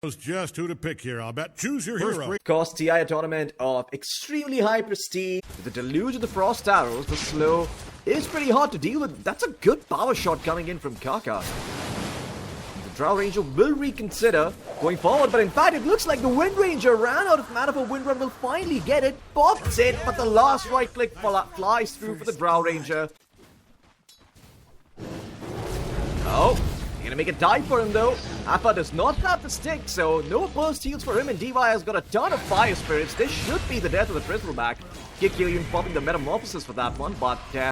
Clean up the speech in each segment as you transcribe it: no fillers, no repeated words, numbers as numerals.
Just who to pick here. I'll bet choose your hero. Cost TI a tournament of extremely high prestige. With the deluge of the frost arrows, the slow is pretty hard to deal with. That's a good power shot coming in from Kaka. The Drow Ranger will reconsider going forward, but in fact it looks like the Wind Ranger ran out of mana for Wind Run, will finally get it. Pops it, but the last right click flies through for the Drow Ranger. Oh, gonna make a dive for him though. Appa does not have the stick, so no burst heals for him, and DY has got a ton of fire spirits. This should be the death of the Bristleback. Kikilian popping the metamorphosis for that one, but they're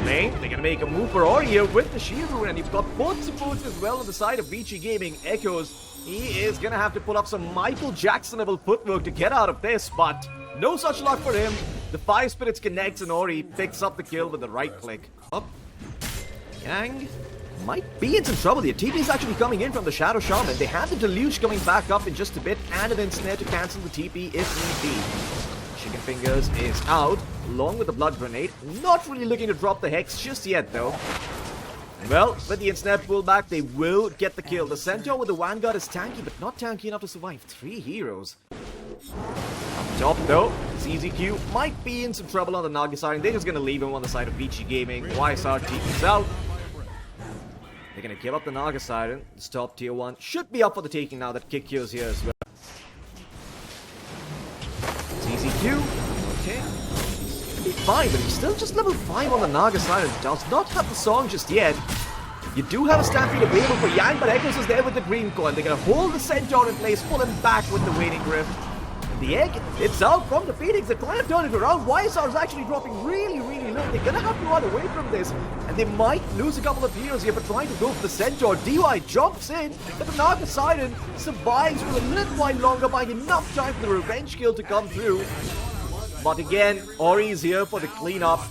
gonna make a move for Ori here with the shield rune, and you've got both supports as well on the side of VICI Gaming. Echoes, he is gonna have to pull up some Michael Jackson level footwork to get out of this, but no such luck for him. The fire spirits connects, and Ori picks up the kill with the right click. Up. Yang might be in some trouble here. TP is actually coming in from the Shadow Shaman. They have the Deluge coming back up in just a bit, and an Ensnare to cancel the TP if need be. Chicken Fingers is out, along with the Blood Grenade. Not really looking to drop the Hex just yet, though. Well, with the Ensnare pullback, they will get the kill. The Centaur with the Vanguard is tanky, but not tanky enough to survive 3 heroes. Up top, though, CZQ might be in some trouble on the Nagasari. They're just going to leave him on the side of VICI Gaming. YSR TP's out. They're going to give up the Naga Siren. This top tier 1 should be up for the taking now that Kikyo's here as well. CZQ. Okay. He'll be fine, but he's still just level 5 on the Naga Siren. Does not have the song just yet. You do have a Stampede available for Yang, but Echoes is there with the Green Coin. They're going to hold the Centaur in place, pull him back with the Waning Griff. The egg, it's out from the Phoenix. They're trying to turn it around. YSR is actually dropping really low. They're gonna have to run away from this, and they might lose a couple of heroes here for trying to go for the Centaur. DY jumps in, but the Naga Siren survives for a little while longer, buying enough time for the revenge kill to come through. But again, Ori is here for the cleanup,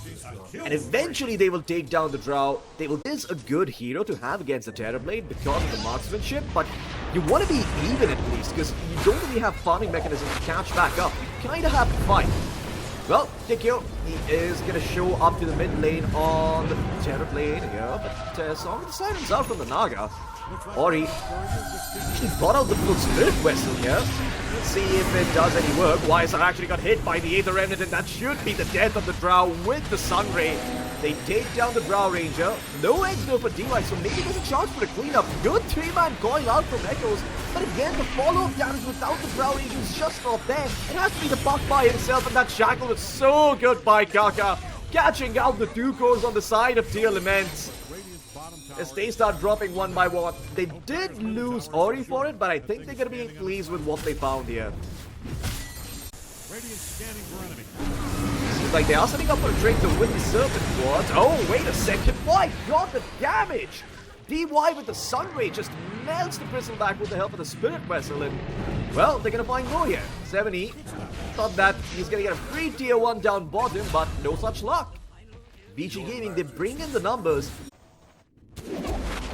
and eventually they will take down the Drow. Is a good hero to have against the Terrorblade because of the marksmanship, but you want to be even at least, because you don't really have farming mechanisms to catch back up. You kind of have to fight. Well, Kikyo, he is going to show up to the mid lane on the Terrorblade here, but Song of the Sirens out from the Naga. Ori actually brought out the full Spirit Vessel here. Let's see if it does any work. YSR actually got hit by the Aether Remnant, and that should be the death of the Drow with the Sunray. They take down the Drow Ranger. No eggs though for DY, so maybe there's a chance for a cleanup. Good 3-man coin out from Echoes. But again, the follow-up damage without the Drow Ranger is just not there. It has to be the Buck by himself, and that Shackle was so good by Kaka. Catching out the 2 cores on the side of TEARLAMENTS. As they start dropping one by one. They did lose Ori for it, but I think they're going to be pleased with what they found here. Seems like they are setting up for a trade to win the Serpent Quad. Oh, wait a second. My god, the damage! DY with the Sunray just melts the Bristleback with the help of the Spirit Vessel, and well, they're going to find more here. 70 thought that he's going to get a free tier 1 down bottom, but no such luck. VICI Gaming, they bring in the numbers.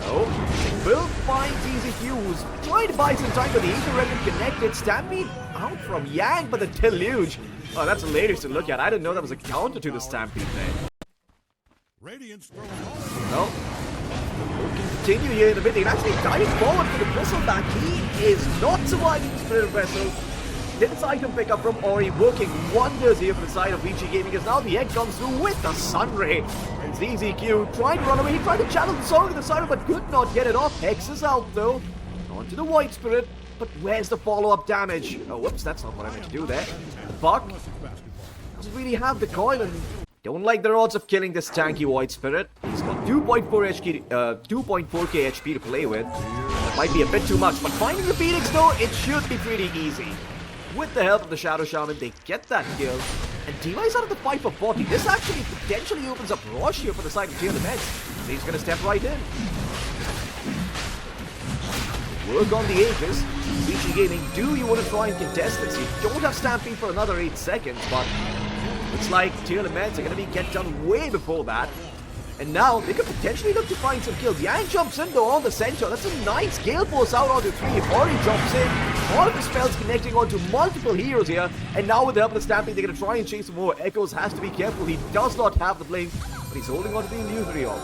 Oh, they will find CZQ, who's trying to buy some time, but the Aether Remnant connected. Stampede out from Yang, but the Deluge. Oh, that's hilarious to look at. I didn't know that was a counter to the Stampede there. Well, we can continue here in a bit. They can actually dive forward for the Bristleback. He is not surviving the Spirit Vessel. This item pickup from Ori working wonders here for the side of VICI Gaming, as now the egg comes through with the Sunray. And ZZQ trying to run away. He tried to channel the Song of the Siren, but could not get it off. Hex is out though. Onto the White Spirit. But where's the follow-up damage? Oh, whoops, that's not what I meant to do there. The Buck doesn't really have the coil, and don't like the odds of killing this tanky White Spirit. He's got 2.4k HP to play with. That might be a bit too much, but finding the Phoenix though, it should be pretty easy. With the help of the Shadow Shaman, they get that kill. And DY's out of the fight for 40. This actually potentially opens up Roche here for the side of TEARLAMENTS. So he's going to step right in. Work on the Aegis. VICI Gaming, do you want to try and contest this? You don't have Stampede for another 8 seconds, but looks like TEARLAMENTS are going to be get done way before that. And now they could potentially look to find some kills. Yang jumps in though on the Centaur. That's a nice Gale Force out onto 3. Ori jumps in. All of the spells connecting onto multiple heroes here. And now with the help of the Stampede, they're going to try and chase some more. Echoes has to be careful. He does not have the blink, but he's holding on to the illusory orb.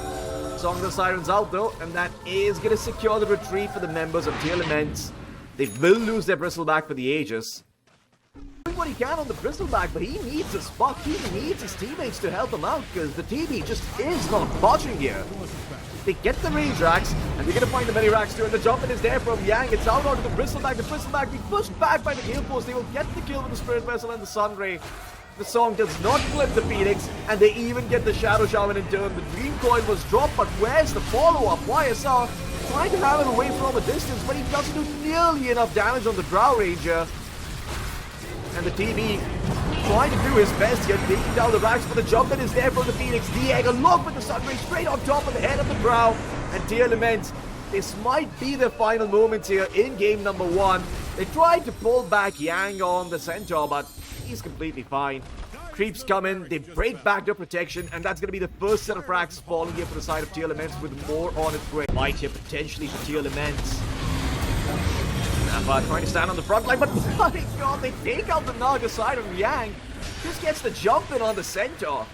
Song of the Sirens out though, and that is going to secure the retreat for the members of TEARLAMENTS. They will lose their Bristleback for the Aegis. Doing what he can on the Bristleback, but he needs a spot. He needs his teammates to help him out because the TB just is not budging here. They get the range racks, and they're going to find the many racks too, and the jump in is there from Yang. It's out onto the Bristleback. The Bristleback being pushed back by the Gale Force. They will get the kill with the Spirit Vessel and the Sunray. The Song does not flip the Phoenix, and they even get the Shadow Shaman in turn. The Dream Coil was dropped, but where's the follow-up? YSR trying to have it away from a distance, but he doesn't do nearly enough damage on the Drow Ranger. And the TB trying to do his best here, taking down the racks, but the jump in is there from the Phoenix. Dieg along with the Sunray straight on top of the head of the Drow. And TEARLAMENTS, this might be their final moments here in game number 1. They tried to pull back Yang on the Centaur, but he's completely fine. Creeps come in, they break back their protection, and that's going to be the first set of fracks falling here for the side of TEARLAMENTS with more on its way. Fight here potentially for TEARLAMENTS. Nappa trying to stand on the front line, but my god, they take out the Naga side of Yang. Just gets the jump in on the Centaur.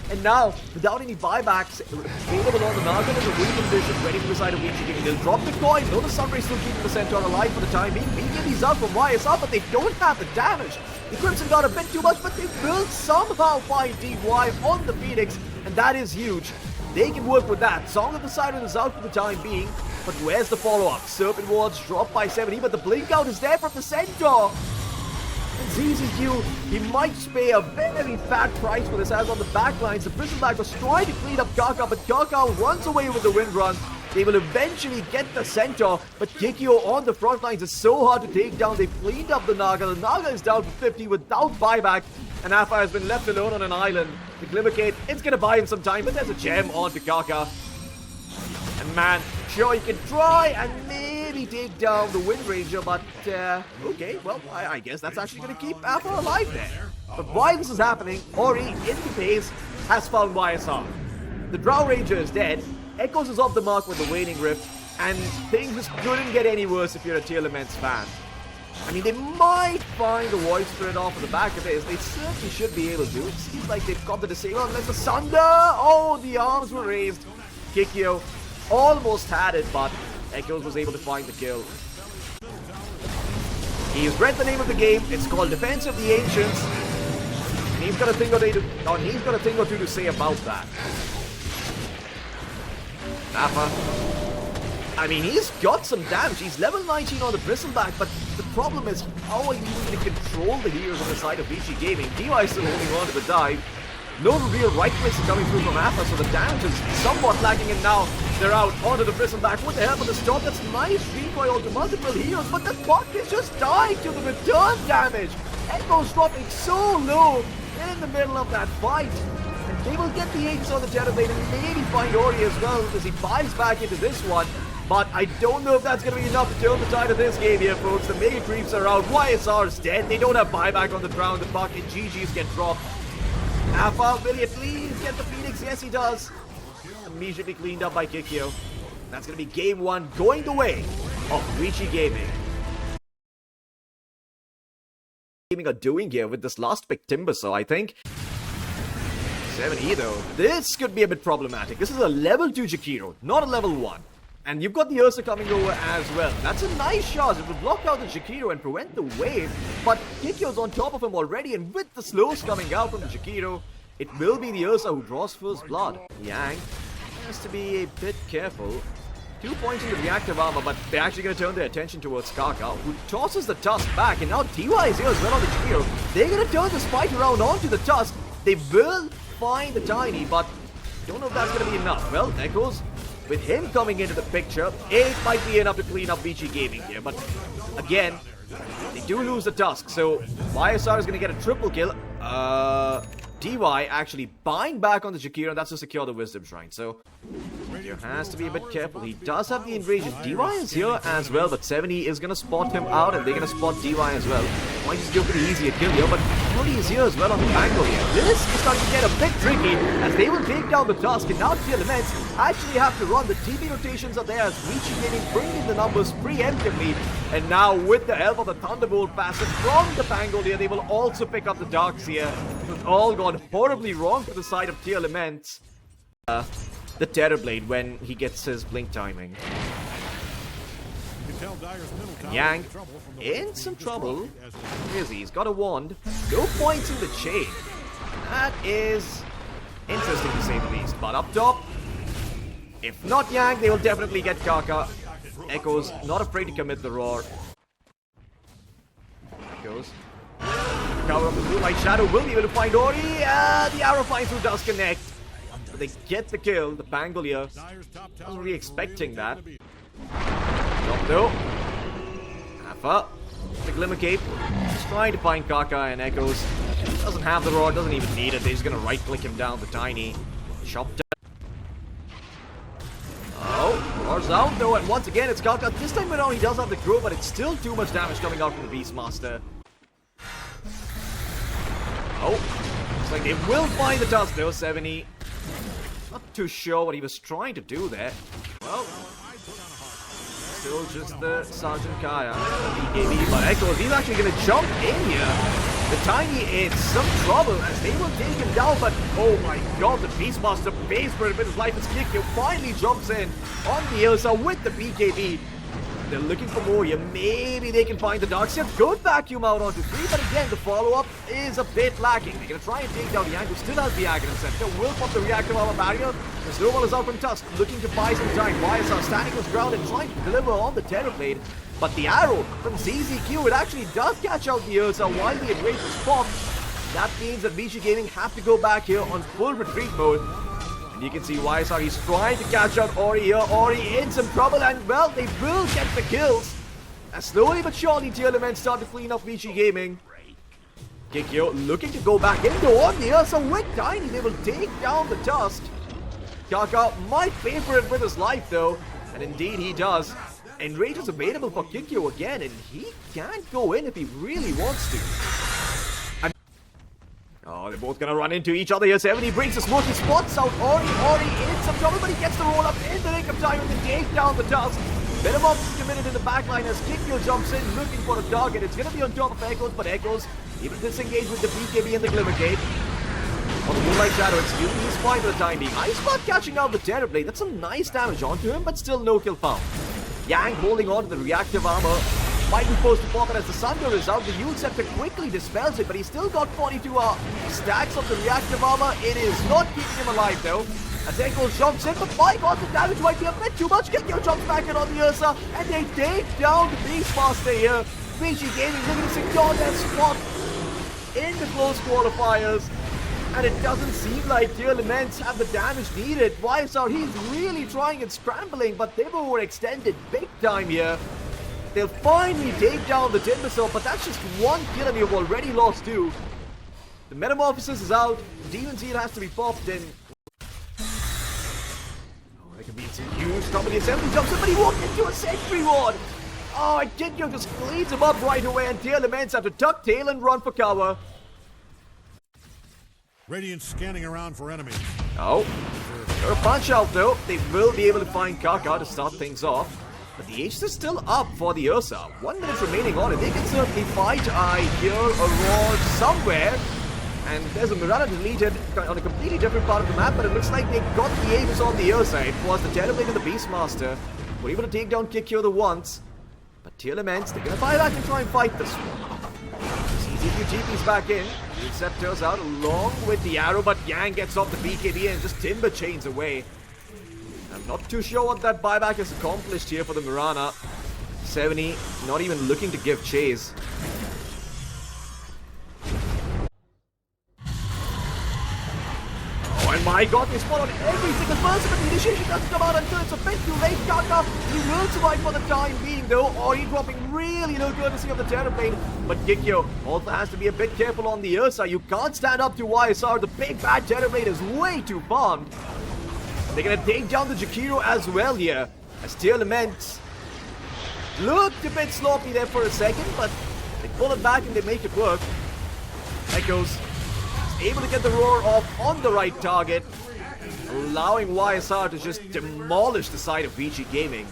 And now, without any buybacks available on the Naga, there's a winning condition ready for the side of VICI. They'll drop the coin. Though the Sunray still keeping the Centaur alive for the time being. BKB's up from YSR, but they don't have the damage. The Crimson got a bit too much, but they will somehow find DY on the Phoenix, and that is huge. They can work with that. Song of the Siren is out for the time being, but where's the follow-up? Serpent Wards dropped by 70, but the blink out is there from the Centaur. And ZZQ, he might pay a very fat price for this, as on the backlines, the Bristleback was trying to clean up Kaka, but Kaka runs away with the wind run. They will eventually get the Centaur, but Kikyo on the front lines is so hard to take down. They've cleaned up the Naga. The Naga is down to 50 without buyback, and Alpha has been left alone on an island. The Glimmercade, it's going to buy him some time, but there's a gem onto Kaka. And man, sure, you can try and maybe take down the Wind Ranger, but okay, well, I guess that's actually going to keep Alpha alive there. But while this is happening, Ori, in the base, has found YSR. The Drow Ranger is dead. Echoes is off the mark with the Waning Rift, and things just couldn't get any worse if you're a TEARLAMENTS fan. I mean, they might find the Void Spirit off of the back of this. They certainly should be able to. It seems like they've got the disable unless the Sunder. Oh, the arms were raised. Kikyo almost had it, but Echoes was able to find the kill. He's read the name of the game. It's called Defense of the Ancients. And he's got a thing or two to say about that. Nappa. I mean, he's got some damage. He's level 19 on the Bristleback, but the problem is, how are you going to control the heroes on the side of VICI Gaming? DY is still holding on to the dive. No real right clicks are coming through from Alpha, so the damage is somewhat lacking, and now they're out onto the Bristleback with the help of the storm. That's nice recoil to multiple heroes, but the bot is just dying to the return damage. Echo's dropping so low in the middle of that fight. And they will get the Aegis on the Terrorblade and maybe find Ori as well as he buys back into this one. But I don't know if that's going to be enough to turn the tide of this game here, folks. The Mega Creeps are out. YSR is dead. They don't have buyback on the ground. The buck and GGs get dropped. Alpha, will he at least get the Phoenix? Yes, he does. Immediately cleaned up by Kikyo. That's going to be game 1 going the way of VICI Gaming. Gaming are doing here with this last pick Timbersaw, I think. 7E though. This could be a bit problematic. This is a level 2 Jakiro, not a level 1. And you've got the Ursa coming over as well. That's a nice shot. It will block out the Jakiro and prevent the wave. But Kikyo's on top of him already, and with the slows coming out from the Jakiro, it will be the Ursa who draws first blood. Yang has to be a bit careful. 2 points into reactive armor, but they're actually going to turn their attention towards Kaka, who tosses the Tusk back, and now TY is here as well on the Jakiro. They're going to turn this fight around onto the Tusk. They will find the Tiny, but don't know if that's going to be enough. Well, Echoes, with him coming into the picture, it might be enough to clean up VICI Gaming here, but again, they do lose the Tusk, so YSR is going to get a triple kill. DY actually buying back on the Jakiro, and that's to secure the Wisdom Shrine, so Rapier has to be a bit careful. He does have the invasion. DY is here as well, but 70 is going to spot him out, and they're going to spot DY as well. Might just go pretty easy a kill here, but 40 is here as well on the angle here. This is starting to get a bit tricky, as they will take down the Tusk, and now TEARLAMENTS actually have to run. The TP rotations are there as VICI Gaming bring in the numbers preemptively, and now with the help of the Thunderbolt passive from the Pangolier, they will also pick up the Darks here. It's all gone horribly wrong for the side of TEARLAMENTS. the Terrorblade when he gets his blink timing. And Yang in some trouble. Here he's got a wand. No points in the chain. That is interesting to say the least. But up top, if not Yang, they will definitely get Kaka. Echoes not afraid to commit the roar. Echoes. Cover of the Moonlight Shadow will be able to find Ori. The arrow finds who does connect. But they get the kill. The Bangle here. Wasn't really expecting that. Drop though. Alpha. The Glimmer Cape. Just trying to find Kaka and Echoes. Doesn't have the roar, doesn't even need it. They're just gonna right click him down the tiny. Chop down. Oh, roar's out though, and once again it's Kaka. This time around he does have the grow, but it's still too much damage coming out from the Beastmaster. Oh, looks like they will find the tusk though, 70. Not too sure what he was trying to do there. Well, still just the Sergeant Kaya. BKB, but Echoes, he's actually going to jump in here. The Tiny in some trouble as they will take him down, but oh my god, the Beastmaster pays for it with his life as Kikyo finally jumps in on the Ursa with the BKB. They're looking for more here. Maybe they can find the Darkseer. Good vacuum out onto 3, but again, the follow-up is a bit lacking. They're going to try and take down Yang, who still has the Aghanim Scepter. Will pop the reactive armor barrier. The snowball is out from Tusk, looking to buy some time. YSR standing his ground and trying to deliver on the Terrorblade. But the arrow from ZZQ, it actually does catch out the Ursa while the Enrage was popped. That means that VICI Gaming have to go back here on full retreat mode. You can see YSR, he's trying to catch out Ori here. Ori in some trouble, and well, they will get the kills. As slowly but surely, TEARLAMENTS start to clean up VICI Gaming. Kikyo looking to go back into on the Ursa with Tiny. They will take down the Tusk. Kaka might pay for it with his life though, and indeed he does. Enrage is available for Kikyo again, and he can't go in if he really wants to. Oh, they're both gonna run into each other here. 70 brings the smoke, he spots out Ori in some trouble, but he gets the roll up in the nick of time to take down the Tusk. Venomop is committed in the backline as Kikyo jumps in looking for a target. It's gonna be on top of Echoes, but Echoes even disengaged with the BKB and the Glimmer Cape. On the Moonlight Shadow, excuse me, he's fine for the time being. Ice Spot catching out the Terrorblade. That's some nice damage onto him, but still no kill found. Yang holding on to the reactive armor. Might be forced to pop it as the Sunder is out. The Yule Scepter quickly dispels it, but he's still got 42 stacks of the reactive armor. It is not keeping him alive though. As Echoes jumps in, but my god, the damage might be a bit too much. Kikyo jumps back in on the Ursa, and they take down the Beastmaster here. VICI Gaming looking to secure their spot in the close qualifiers. And it doesn't seem like TEARLAMENTS have the damage needed. YSR, he's really trying and scrambling, but they've overextended big time here. They'll finally take down the Timbersaw, but that's just one kill and you've already lost 2. The Metamorphosis is out. Demon Seal has to be popped in. Oh, that could be some huge trouble. The assembly jumps in, but he walked into a sentry ward. Oh, and Kikyo just cleans him up right away, and TEARLAMENTS have to tuck tail and run for cover. Radiant scanning around for enemies. Oh, they're a punch out though. They will be able to find Kaka to start things off. But the Aegis is still up for the Ursa. 1 minute remaining on it. They can certainly fight. I hear a roar somewhere. And there's a Mirana deleted on a completely different part of the map, but it looks like they got the Aegis on the Ursa. It was the Terrorblade and the Beastmaster. We're able to take down Kikyo the once. But TEARLAMENTS, they're going to fire back and try and fight this one. CZQGP's back in. The Scepter's out along with the arrow, but Yang gets off the BKB and just timber chains away. I'm not too sure what that buyback has accomplished here for the Mirana. 70, not even looking to give chase. Oh, and my god, they spawn on every single person, but the initiation doesn't come out until it's a bit too late. Kaka, he will survive for the time being though, or he's dropping really no courtesy of the Terrorblade. But Kikyo also has to be a bit careful on the Ursa. You can't stand up to YSR. The big bad Terrorblade is way too farmed. They're gonna take down the Jakiro as well here, as TEARLAMENTS looked a bit sloppy there for a second, but they pull it back and they make it work. Echoes is able to get the roar off on the right target, allowing YSR to just demolish the side of VICI Gaming.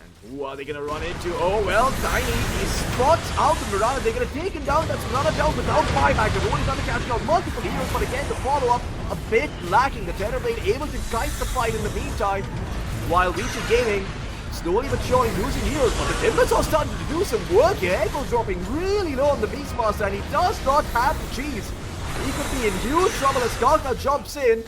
And Who are they gonna run into? Oh well, Tiny, he spots out the Mirana. They're gonna take him down. That's Mirana down without buyback. They're only gonna catch out multiple heroes, but again, the follow-up a bit lacking. The Terrorblade able to kite the fight in the meantime, while VICI Gaming slowly but surely losing heroes. But the Timbers are starting to do some work here. Echo dropping really low on the Beastmaster, and he does not have the cheese. He could be in huge trouble as Gagner jumps in.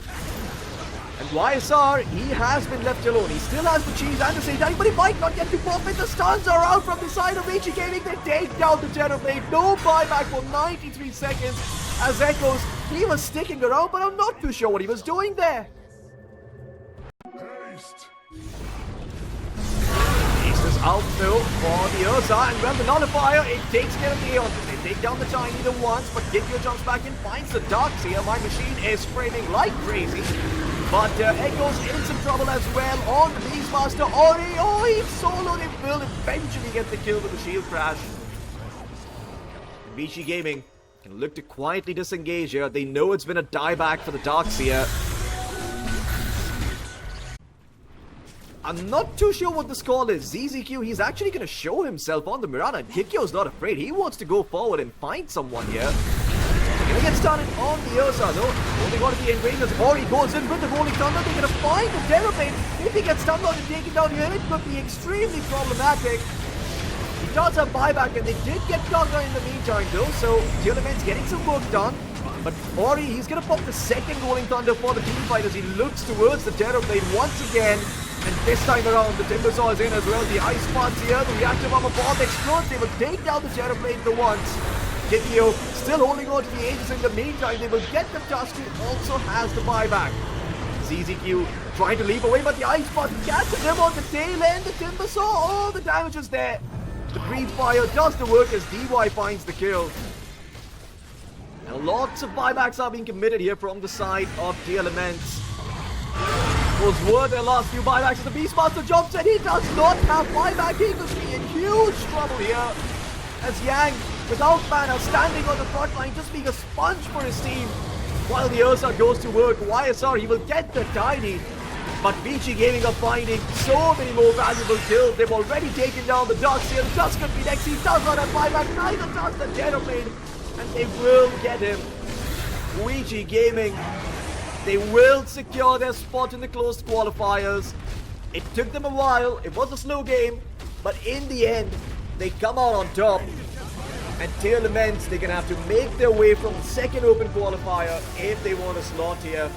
And YSR, he has been left alone. He still has the cheese and the same time, but he might not get to pop it. The stuns are out from the side of VICI Gaming. They take down the Terrorblade. No buyback for 93 seconds. As Echoes, he was sticking around, but I'm not too sure what he was doing there. Beast is out though for the Ursa, and well, the Nullifier, it takes care of the Aeon. They take down the Tiny the once, but Githio jumps back in, finds the Darkseer. My machine is framing like crazy. But Echo's in some trouble as well on the Beastmaster. Ori, oh, he soloed. It will eventually get the kill with the shield crash. VICI Gaming can look to quietly disengage here. They know it's been a dieback for the Darkseer. I'm not too sure what the score is. ZZQ, he's actually going to show himself on the Mirana. Githio's not afraid. He wants to go forward and find someone here. Gonna get started on the Ursa though. Only got to be Engravers. Ori goes in with the Rolling Thunder. They're gonna find the Terrorblade. If he gets stunned on and taken down here, it could be extremely problematic. He does have buyback, and they did get Gagner in the meantime though, so TEARLAMENTS getting some work done. But Ori, he's gonna pop the second Rolling Thunder for the team fight as he looks towards the Terrorblade once again. And this time around, the Timbersaw is in as well. The ice spots here, the reactive armor bomb explodes. They will take down the Terrorblade the once. Githio still holding on to the Aegis in the meantime. They will get the Tusk, who also has the buyback. ZZQ trying to leap away, but the ice spot catches him on the tail end. The Timbersaw, oh, the damage is there. The Breathe Fire does the work as DY finds the kill. Now lots of buybacks are being committed here from the side of TEARLAMENTS. Those were their last few buybacks. The Beastmaster jumps and he does not have buyback. He could be in huge trouble here. As Yang, without mana, standing on the front line, just being a sponge for his team. While the Ursa goes to work, YSR, he will get the Tiny. But VICI Gaming are finding so many more valuable kills. They've already taken down the Darkseer. The Tusk could be next. He does not have buyback. Neither does the Terrorblade. And they will get him. VICI Gaming, they will secure their spot in the closed qualifiers. It took them a while. It was a slow game. But in the end, they come out on top. And TEARLAMENTS, they're going to have to make their way from the second open qualifier if they want a slot here.